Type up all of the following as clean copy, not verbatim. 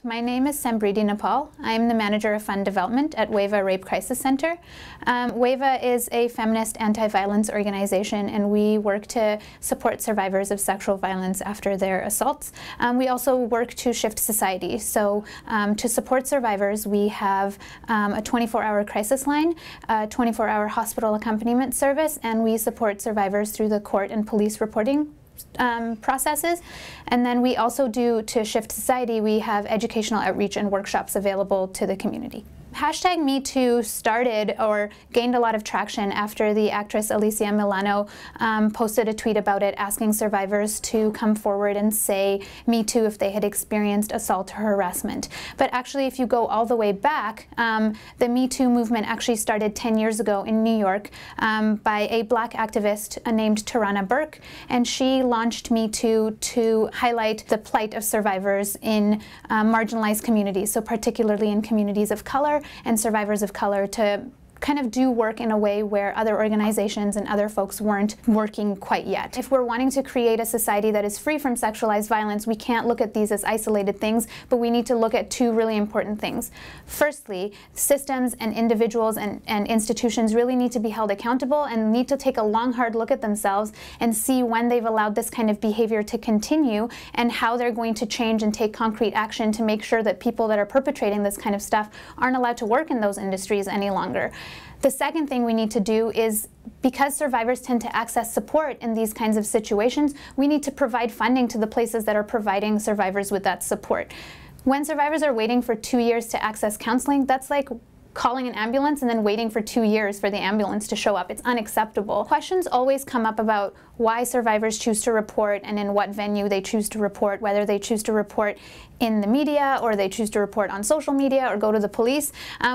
My name is Sambriti Nepal. I'm the manager of fund development at WAVA Rape Crisis Center. WAVA is a feminist anti-violence organization, and we work to support survivors of sexual violence after their assaults. We also work to shift society. So to support survivors, we have a 24-hour crisis line, a 24-hour hospital accompaniment service, and we support survivors through the court and police reporting processes. And then we also do, to shift society, we have educational outreach and workshops available to the community. Hashtag #MeToo started or gained a lot of traction after the actress Alicia Milano posted a tweet about it, asking survivors to come forward and say "Me Too" if they had experienced assault or harassment. But actually, if you go all the way back, the Me Too movement actually started 10 years ago in New York by a black activist named Tarana Burke, and she launched Me Too to highlight the plight of survivors in marginalized communities, so particularly in communities of color and survivors of color, to kind of do work in a way where other organizations and other folks weren't working quite yet. If we're wanting to create a society that is free from sexualized violence, we can't look at these as isolated things, but we need to look at two really important things. Firstly, systems and individuals and institutions really need to be held accountable and need to take a long, hard look at themselves and see when they've allowed this kind of behavior to continue and how they're going to change and take concrete action to make sure that people that are perpetrating this kind of stuff aren't allowed to work in those industries any longer. The second thing we need to do is, because survivors tend to access support in these kinds of situations, we need to provide funding to the places that are providing survivors with that support. When survivors are waiting for 2 years to access counseling, that's like calling an ambulance and then waiting for 2 years for the ambulance to show up. It's unacceptable. Questions always come up about why survivors choose to report and in what venue they choose to report, whether they choose to report in the media or they choose to report on social media or go to the police.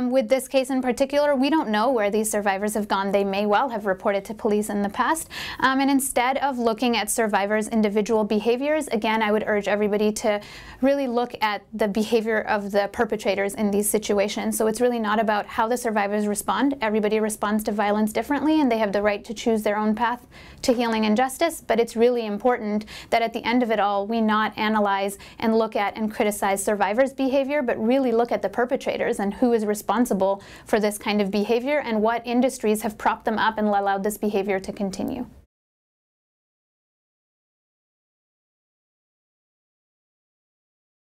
With this case in particular, we don't know where these survivors have gone. They may well have reported to police in the past. And instead of looking at survivors' individual behaviors, again, I would urge everybody to really look at the behavior of the perpetrators in these situations. So it's really not about how the survivors respond. Everybody responds to violence differently, and they have the right to choose their own path to healing and justice, but it's really important that at the end of it all, we not analyze and look at and criticize survivors' behavior, but really look at the perpetrators and who is responsible for this kind of behavior and what industries have propped them up and allowed this behavior to continue.